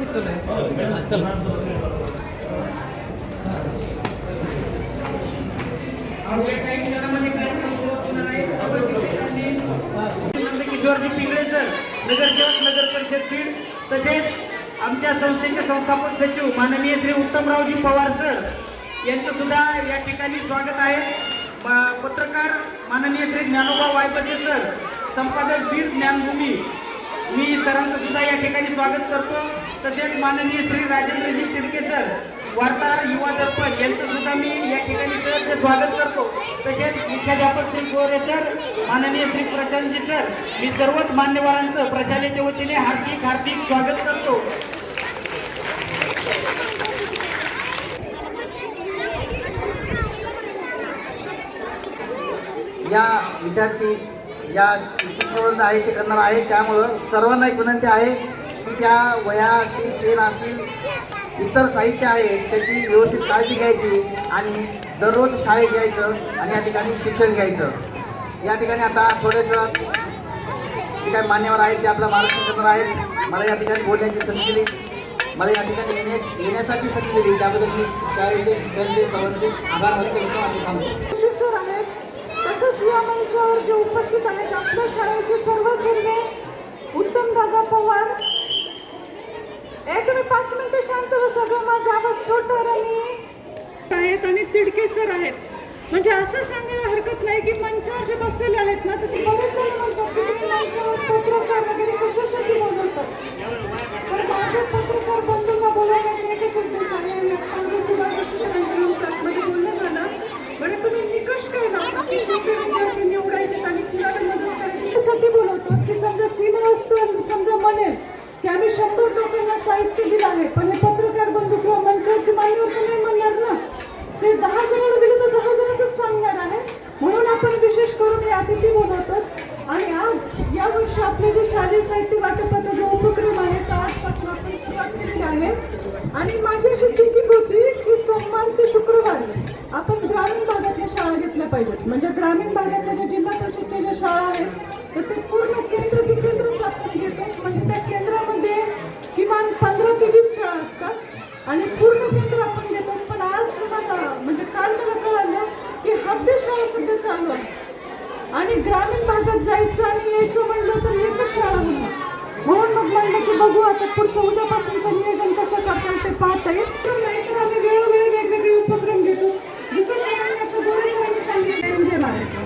काही क्षणामध्ये कार्यक्रम सुरुवात होणार आहे. सर्व शिक्षकांनी नंदकिशोरजी पिंगळे सर, नगरसेवक नगर परिषद बीड, तसेच आमच्या संस्थेचे संस्थापक सचिव माननीय श्री उत्तमरावजी पवार सर यांचं सुद्धा या ठिकाणी स्वागत आहे. पत्रकार माननीय श्री ज्ञानोबा वायबसे सर, संपादक बीड ज्ञानभूमी, मी सरांचं सुद्धा या ठिकाणी स्वागत करतो. तसेच माननीय श्री राजेंद्रजी तिडके सर, वार्ताहर युवा दर्पण, यांचं सुद्धा मी या ठिकाणी सहर्ष स्वागत करतो. तसेच मुख्याध्यापक श्री गोरे सर, माननीय श्री प्रशांतजी सर, मी सर्वच मान्यवरांचं प्रशालेच्या वतीने हार्दिक हार्दिक स्वागत करतो. या विद्यार्थी या शिक्षक आहे ते करणार आहे, त्यामुळं सर्वांना एक विनंती आहे की त्या वह्या असतील, पेन असतील, इतर साहित्य आहे त्याची व्यवस्थित काळजी घ्यायची आणि दररोज शाळेत यायचं आणि या ठिकाणी शिक्षण घ्यायचं. या ठिकाणी आता थोड्याच वेळात जे काही मान्यवर आहेत ते आपलं मार्गदर्शन करणार आहेत. मला या ठिकाणी बोलण्याची संधी दिली, मला या ठिकाणी येण्यासाठी संधी दिली, त्याबद्दल मी शाळेचे शिक्षकांचे सर्वांचे आभार व्यक्त करतो आणि थांबतो. तसंच या मंचावर जे उपस्थित आहेत आपल्या शाळेचे सर्व उत्तम दादा पवार, तुम्ही 5 मिनिटं शांत बसा ग, माझा आवाज छोटा आहेत आणि तिडके सर आहेत. म्हणजे असं सांगायला हरकत नाही की मंचावर जे बसलेले आहेत ना, तर ते बरेच जण म्हणतात की मंचावर पत्रकार वगैरे कशासाठी बोलवतात. तर माझे पत्रकार बंधूंना बोलवण्याचा एकच उद्देश आहे. आमच्या सुधाकर आतमध्ये बोलणं झालं, म्हणजे तुम्ही निकष काय लावता की विद्यार्थी निवडायचे आणि कुणाला मदत करायची त्यासाठी बोलवतो की समजा सीनियर असतं, समजा म्हणेल की आम्ही 100 लोकांना साहित्य दिलं आहे, पण हे पत्रकार बंधू किंवा मंचावरची मान्यवर तर नाही म्हणणार ना, ते 10 जणांना दिलं तर 10 जणांच सांगणार आहे. म्हणून आपण विशेष करून हे अतिथी बोलवतो. आणि आज यावर्षी आपले जे शालेय साहित्य वाटपाचा जो उपक्रम आहे तो आजपासून आपण सुरुवात केलेली आहे. आणि माझी अशी थिंकिंग होती की सोमवार ते शुक्रवार आपण ग्रामीण भागातल्या शाळा घेतल्या पाहिजेत. म्हणजे ग्रामीण भागातल्या ज्या जिल्हा परिषदच्या ज्या शाळा आहेत तर ते पूर्ण केंद्र ते केंद्रच आपण घेतो. म्हणजे त्या केंद्रामध्ये किमान 15 ते 20 शाळा असतात आणि पूर्ण केंद्र आपण घेतो. पण आज मला म्हणजे काल मला कळालं की हाफ डे शाळा सध्या चालू आहे आणि ग्रामीण भागात जायचं आणि यायचं म्हणलं तर एकच शाळा होणार. म्हणून मग म्हणलं की बघू आता पुढचं उद्यापासूनचं नियोजन कसं करता ते पाहता येईल. नाहीतर आम्ही वेळोवेळी वेगवेगळे उपक्रम घेतो. जसं सरांनी आता गोरे सरांनी सांगितलं म्हणजे महाराष्ट्र.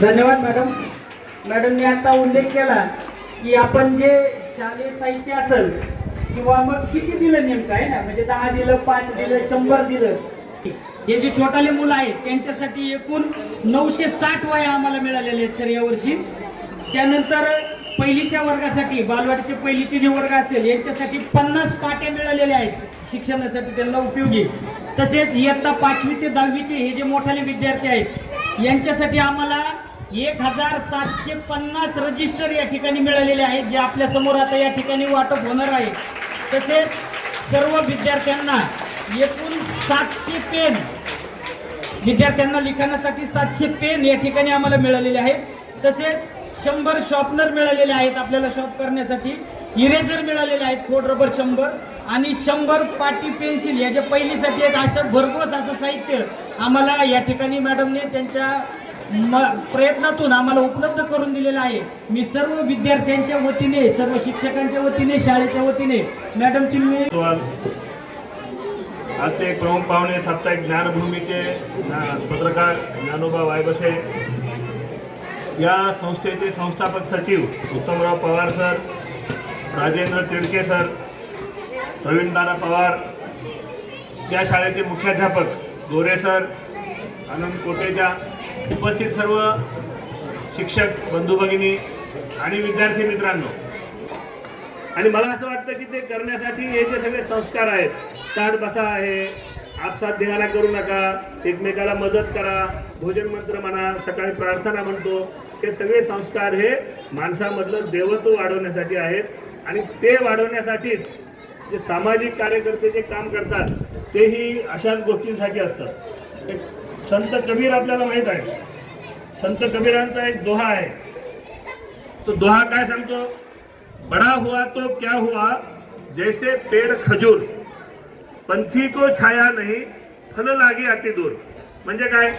धन्यवाद मॅडम. मॅडमने आता उल्लेख केला की आपण जे शालेय साहित्य असेल किंवा मग किती दिलं नेमकं आहे ना, म्हणजे 10 दिलं, 5 दिलं, 100 दिलं. हे जे छोटाले मुलं आहेत त्यांच्यासाठी एकूण 960 वह्या आम्हाला मिळालेल्या आहेत सर यावर्षी. त्यानंतर पहिलीच्या वर्गासाठी, बालवाडीचे पहिलीचे जे वर्ग असतील यांच्यासाठी 50 पाट्या मिळालेल्या आहेत शिक्षणासाठी त्यांना उपयोगी. तसेच इयत्ता 5वी ते 10वीचे हे जे मोठाले विद्यार्थी आहेत यांच्यासाठी आम्हाला 1750 रजिस्टर या ठिकाणी मिळालेले आहेत, जे आपल्या समोर आता या ठिकाणी वाटप होणार आहे. तसेच सर्व विद्यार्थ्यांना एकूण 700 पेन, विद्यार्थ्यांना लिखाणासाठी 700 पेन या ठिकाणी आम्हाला मिळालेले आहेत. तसेच 100 शॉर्पनर मिळालेले आहेत आपल्याला शॉर्प करण्यासाठी. इरेझर मिळालेले आहेत, खोड रबर 100 आणि 100 पाटी पेन्सिल या ज्या पहिलीसाठी आहेत. असं भरघोस असं साहित्य आम्हाला या ठिकाणी मॅडमने त्यांच्या प्रयत्नातून आम्हाला उपलब्ध करून दिलेला आहे. मी सर्व विद्यार्थ्यांच्या वतीने, सर्व शिक्षकांच्या वतीने, शाळेच्या वतीने मॅडमची मी आजचे एक प्रमुख पाहुणे साप्ताहिक ज्ञानभूमीचे पत्रकार ज्ञानोबा वायबसे, या संस्थेचे संस्थापक सचिव उत्तमराव पवार सर, राजेंद्र तिडके सर, प्रवीणदादा पवार, या शाळेचे मुख्याध्यापक गोरे सर, आनंद कोटेचा, उपस्थित सर्व शिक्षक बंधू भगिनी आणि विद्यार्थी मित्रांनो. आणि मला असं वाटतं की ते करण्यासाठी हे जे सगळे संस्कार आहेत, ताट बसा आहे, आपसात धिंगाणा करू नका, एकमेकाला मदत करा, भोजन मंत्र म्हणा, सकाळी प्रार्थना म्हणतो, हे सगळे संस्कार हे माणसामधलं देवत्व वाढवण्यासाठी आहेत. आणि ते वाढवण्यासाठीच जे सामाजिक कार्यकर्ते जे काम करतात तेही अशाच गोष्टींसाठी असतात. संत कबीर आपल्याला माहीत आहे, संत कबीरांचा एक दोहा आहे. तो दोहा काय सांगतो? बड़ा हुआ तो क्या हुआ, जैसे पेड़ खजूर, पंथी को छाया नहीं, फल लागे अति दूर. म्हणजे काय?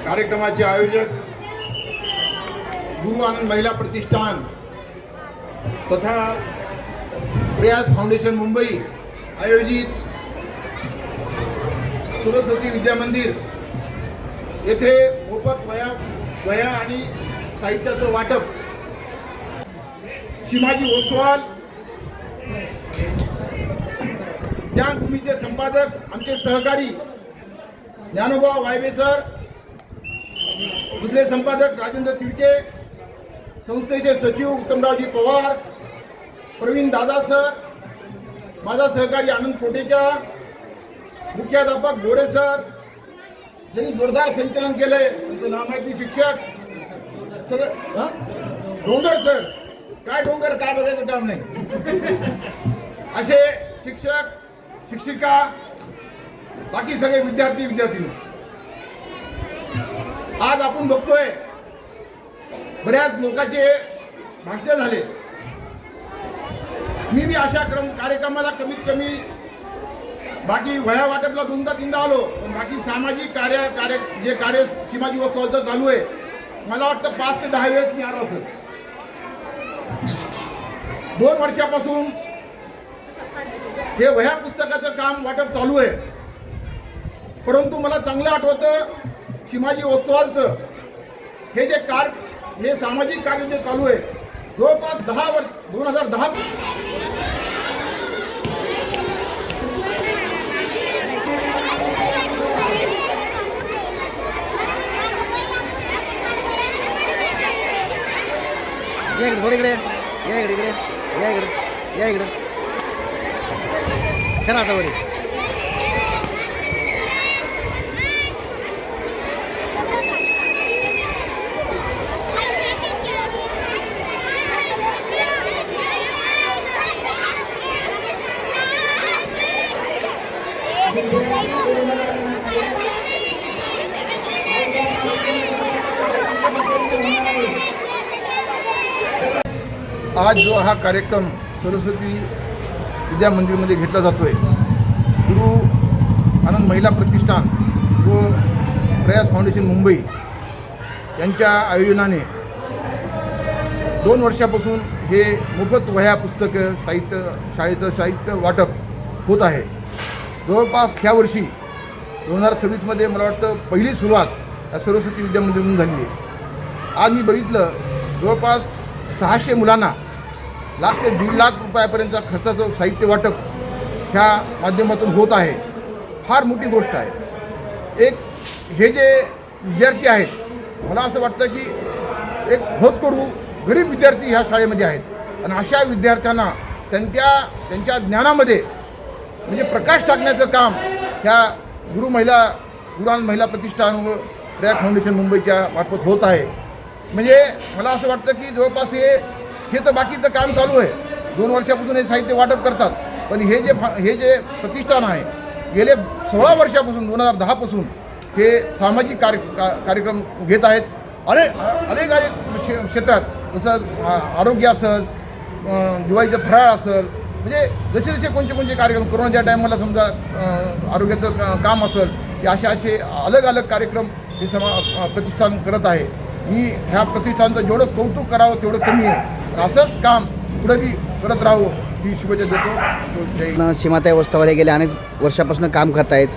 कार्यक्रमाचे आयोजक गुरु आनंद महिला प्रतिष्ठान तथा प्रयास फाउंडेशन मुंबई आयोजित सरस्वती विद्या मंदिर येथे मोफत वह्या आणि साहित्याचं वाटप शिमाजी ओस्तवाल ज्ञानभूमीचे संपादक आमचे सहकारी ज्ञानोबा वायबे सर, दुसरे संपादक राजेंद्र तिडके, संस्थेचे सचिव उत्तमरावजी पवार, प्रवीण दादा सर, माझा सहकारी आनंद कोटेचा, मुख्याध्यापक गोरे सर ज्यांनी जोरदार संचलन केलंय, त्यांचं नाव माहिती शिक्षक सर डोंगर सर, काय डोंगर काय बघायचं काम नाही, असे शिक्षक शिक्षिका, बाकी सगळे विद्यार्थी. आज आपण बघतोय बऱ्याच लोकांचे भाषण झाले. मी बी अशा कार्यक्रमाला कमीत कमी बाकी वह्या वाटपला 2दा-3दा आलो, पण बाकी सामाजिक जे कार्य शिमाजी ओस्तवालचं चालू आहे, मला वाटतं 5 ते 10 वेळेस मी आलो असेल. 2 वर्षापासून हे वह्या पुस्तकाचं काम वाटप चालू आहे. परंतु मला चांगलं आठवतं शिमाजी ओस्तवालचं हे सामाजिक कार्य जे चालू आहे, जवळपास 2010 या इकडे करा आता वरी. आज जो हा कार्यक्रम सरस्वती विद्या मंदिरमध्ये घेतला जातोय, गुरु आनंद महिला प्रतिष्ठान व प्रयास फाउंडेशन मुंबई यांच्या आयोजनाने 2 वर्षापासून हे मोफत वह्या पुस्तकं शाळेचं साहित्य वाटप होत आहे. जवळपास ह्या वर्षी 2026मध्ये मला वाटतं पहिली सुरुवात या सरस्वती विद्या मंदिरमधून झाली आहे. आज मी बघितलं जवळपास 600 मुलांना लाख ते 1.5 लाख रुपयापर्यंतचा खर्चाचं साहित्य वाटप ह्या माध्यमातून होत आहे. फार मोठी गोष्ट आहे. हे जे विद्यार्थी आहेत, मला असं वाटतं की एक होतकरू गरीब विद्यार्थी ह्या शाळेमध्ये आहेत आणि अशा विद्यार्थ्यांना त्यांच्या ज्ञानामध्ये म्हणजे प्रकाश टाकण्याचं काम ह्या गुरु आनंद महिला प्रतिष्ठान व प्रयाग फाउंडेशन मुंबईच्या मार्फत होत आहे. म्हणजे मला असं वाटतं की जवळपास हे तर बाकीचं काम चालू आहे. 2 वर्षापासून हे साहित्य वाटप करतात, पण हे जे प्रतिष्ठान आहे गेले 16 वर्षापासून 2010 पासून हे सामाजिक कार्यक्रम घेत आहेत. अनेक क्षेत्रात, जसं आरोग्य असेल, दिवाळीचं फराळ असेल, म्हणजे जसे कोणते कार्यक्रम, कोरोनाच्या टायमाला समजा आरोग्याचं काम असेल, हे असे अलग कार्यक्रम हे प्रतिष्ठान करत आहे. मी ह्या प्रतिष्ठानचं जेवढं कौतुक करावं तेवढं कमी आहे. असंच काम पुढेही करत राहावं ही शुभेच्छा देतो. सीमाताई ओस्तवाल हे गेल्या अनेक वर्षापासून काम करतायत.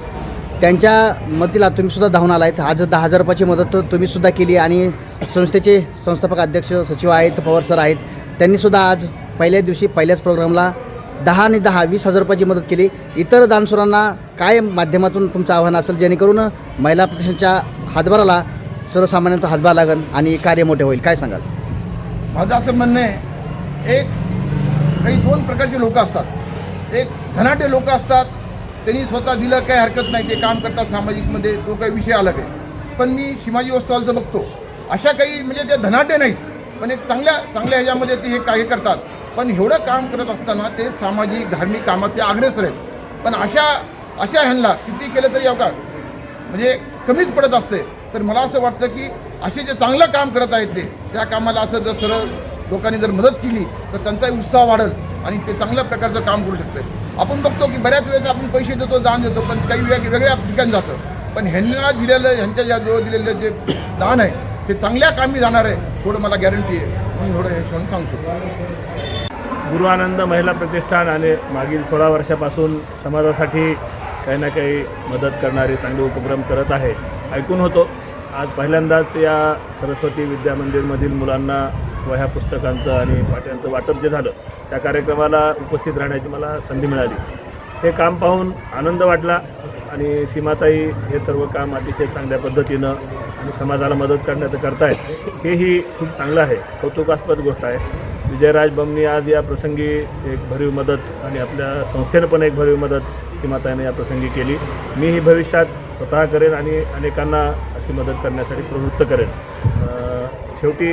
त्यांच्या मदतीला तुम्हीसुद्धा धावून आलायत. आज 10,000 रुपयाची मदत तुम्हीसुद्धा केली आणि संस्थेचे संस्थापक अध्यक्ष सचिव आहेत, पवार सर आहेत, त्यांनीसुद्धा आज पहिल्याच दिवशी पहिल्याच प्रोग्रामला 10 आणि 10 20,000 रुपयाची मदत केली. इतर दानशूरांना काय माध्यमातून तुमचं आव्हान असेल जेणेकरून महिला प्रतिष्ठानच्या हातभाराला सर्वसामान्यांचा हातभार लागेल आणि कार्य मोठे होईल, काय सांगाल? माझं असं म्हणणं आहे, काही 2 प्रकारचे लोक असतात. एक धनाटे लोक असतात, त्यांनी स्वतः दिलं काही हरकत नाही, ते काम करतात सामाजिकमध्ये, तो काही विषय अलग आहे. पण मी शिमाजी ओस्तवालचं बघतो, अशा काही म्हणजे ते धनाटे नाहीत, पण एक चांगल्या ह्याच्यामध्ये ते हे काही करतात. पण एवढं काम करत असताना ते सामाजिक धार्मिक कामात ते अग्रेसर आहेत. पण अशा ह्यांना किती केलं तरी अवघड म्हणजे कमीच पडत असते. तर मला असं वाटतं की असे जे चांगलं काम करत आहेत त्या कामाला असं जर सरळ लोकांनी जर मदत केली तर त्यांचाही उत्साह वाढेल आणि ते चांगल्या प्रकारचं काम करू शकते. आपण बघतो की बऱ्याच वेळेस आपण पैसे देतो, दान देतो, पण काही वेगळ्या ठिकाणी जातं. पण ह्यांना दिलेलं, ह्यांच्या याजवळ दिलेलं जे दान आहे ते चांगल्या कामी जाणार आहे, थोडं मला गॅरंटी आहे. म्हणून थोडं हे म्हणून सांगू शकतो. गुरु आनंद महिला प्रतिष्ठान आणि मागील 16 वर्षापासून समाजासाठी काही ना काही मदत करणारे चांगले उपक्रम करत आहे. ऐकून होतो. आज पहिल्यांदाच या सरस्वती विद्या मंदिरमधील मुलांना वह्या पुस्तकांचं आणि पाट्यांचं वाटप जे झालं त्या कार्यक्रमाला उपस्थित राहण्याची मला संधी मिळाली. हे काम पाहून आनंद वाटला आणि सीमाताई हे सर्व काम अतिशय चांगल्या पद्धतीनं आणि समाजाला मदत करण्याचं करतायत, हेही खूप चांगलं आहे, कौतुकास्पद गोष्ट आहे. विजयराज बमनी आज या प्रसंगी एक भरीव मदत आणि आपल्या संस्थेनं पण एक भरीव मदत सीमाताईने या प्रसंगी केली. मीही भविष्यात स्वतः करेन आणि अनेकांना अशी मदत करण्यासाठी प्रवृत्त करेन. शेवटी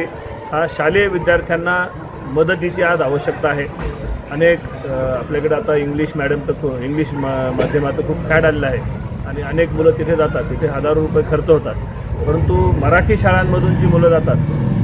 हा शालेय विद्यार्थ्यांना मदतीची आज आवश्यकता आहे. अनेक आपल्याकडे आता इंग्लिश माध्यमाचं खूप फॅड आलेलं आहे आणि अनेक मुलं तिथे जातात, तिथे हजारो रुपये खर्च होतात. परंतु मराठी शाळांमधून जी मुलं जातात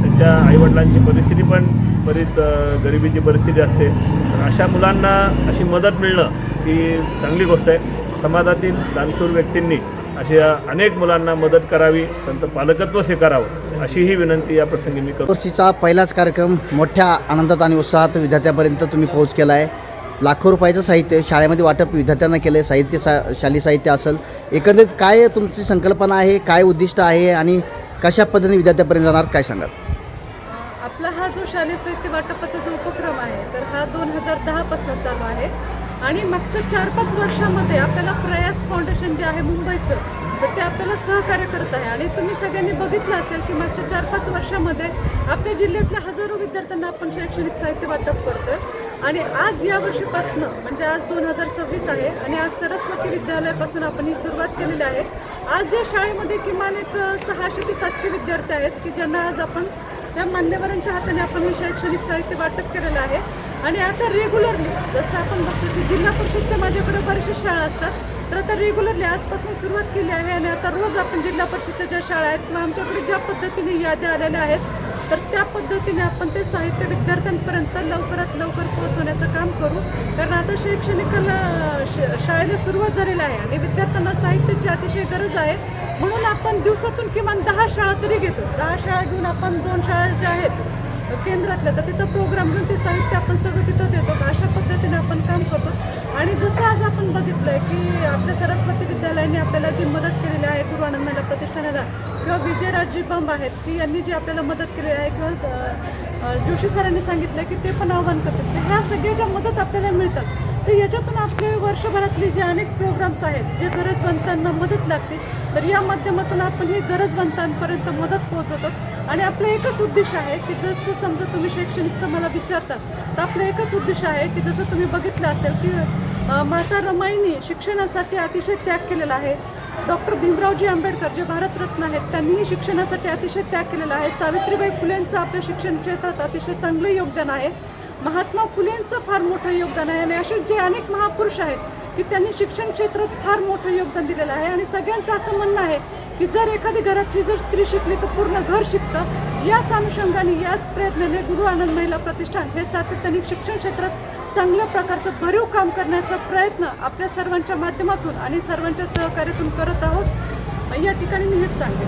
त्यांच्या आईवडिलांची परिस्थिती पण बरीच गरिबीची परिस्थिती असते. तर अशा मुलांना अशी मदत मिळणं ही चांगली गोष्ट आहे. समाजातील दानशूर व्यक्तींनी अशा अनेक मुलांना मदत करावी, त्यांचं पालकत्व स्वीकारावं अशीही विनंती या प्रसंगी मी करतो. वर्षीचा पहिलाच कार्यक्रम मोठ्या आनंदात आणि उत्साहात विद्यार्थ्यापर्यंत तुम्ही पोहोच केला आहे. लाखो रुपयाचं साहित्य शाळेमध्ये वाटप विद्यार्थ्यांना केलं आहे. शालेय साहित्य असेल, एकंदरीत काय तुमची संकल्पना आहे, काय उद्दिष्ट आहे आणि कशा पद्धतीने विद्यार्थ्यापर्यंत जाणार, काय सांगाल? आपला हा जो शालेय साहित्य वाटपाचा जो उपक्रम आहे तर हा 2010 पासून चालू आहे आणि मागच्या 4-5 वर्षामध्ये आपल्याला प्रयास फाउंडेशन जे आहे मुंबईचं तर ते आपल्याला सहकार्य करत आहे. आणि तुम्ही सगळ्यांनी बघितलं असेल की मागच्या 4-5 वर्षामध्ये आपल्या जिल्ह्यातल्या हजारो विद्यार्थ्यांना आपण शैक्षणिक साहित्य वाटप करतोय. आणि आज या वर्षीपासून म्हणजे आज 2026 आहे आणि आज सरस्वती विद्यालयापासून आपण ही सुरुवात केलेली आहे. आज या शाळेमध्ये किमान एक 600 ते 700 विद्यार्थी आहेत की ज्यांना आज आपण या मान्यवरांच्या हाताने आपण हे शैक्षणिक साहित्य वाटप केलेलं आहे. आणि आता रेग्युलरली जसं आपण बघतो की जिल्हा परिषदच्या माझ्याकडे बऱ्याचशा शाळा असतात, तर आता रेग्युलरली आजपासून सुरुवात केली आहे आणि आता रोज आपण जिल्हा परिषदच्या ज्या शाळा आहेत किंवा आमच्याकडे ज्या पद्धतीने याद्या आलेल्या आहेत तर त्या पद्धतीने आपण ते साहित्य विद्यार्थ्यांपर्यंत लवकरात लवकर पोहोचवण्याचं काम करू. कारण आता शैक्षणिकाला शाळेला सुरुवात झालेली आहे आणि विद्यार्थ्यांना साहित्याची अतिशय गरज आहे. म्हणून आपण दिवसातून किमान 10 शाळा तरी घेतो. 10 शाळा घेऊन आपण 2 शाळा ज्या आहेत केंद्रातल्या तर तिथं प्रोग्राम घेऊन ते साहित्य आपण सगळं तिथं देतो. अशा पद्धतीने आपण काम करतो. आणि जसं आज आपण बघितलं आहे की आपल्या सरस्वती विद्यालयाने आपल्याला जी मदत केलेली आहे गुरु आनंद महिला प्रतिष्ठानाला किंवा विजयराजजी बंब आहेत की यांनी जी आपल्याला मदत केलेली आहे किंवा जोशी सरांनी सांगितलं की ते पण आव्हान करतात की ह्या सगळ्या ज्या मदत आपल्याला मिळतात तर याच्यातून आपले वर्षभरातले जे अनेक प्रोग्राम्स आहेत जे गरजवंतांना मदत लागते तर या माध्यमातून आपण ही गरजवंतांपर्यंत मदत पोहोचवतो. आणि आपलं एकच उद्देश आहे की जसं समजा तुम्ही शैक्षणिकचं मला विचारता तर आपलं एकच उद्देश आहे की जसं तुम्ही बघितलं असेल की माता रमाईंनी शिक्षणासाठी अतिशय त्याग केलेला आहे. डॉक्टर भीमरावजी आंबेडकर जे भारतरत्न आहेत त्यांनीही शिक्षणासाठी अतिशय त्याग केलेला आहे. सावित्रीबाई फुलेंचं आपल्या शिक्षण क्षेत्रात अतिशय चांगलं योगदान आहे. महात्मा फुलेंचं फार मोठं योगदान आहे. आणि असे जे अनेक महापुरुष आहेत की त्यांनी शिक्षण क्षेत्रात फार मोठं योगदान दिलेलं आहे. आणि सगळ्यांचं असं म्हणणं आहे की जर एखादी घरातली जर स्त्री शिकली तर पूर्ण घर शिकतं. याच अनुषंगाने याच प्रयत्नाने गुरु आनंद महिला प्रतिष्ठान हे सातत्याने शिक्षण क्षेत्रात चांगल्या प्रकारचं भरीव काम करण्याचा प्रयत्न आपल्या सर्वांच्या माध्यमातून आणि सर्वांच्या सहकार्यातून करत आहोत. या ठिकाणी मी हेच सांगेन.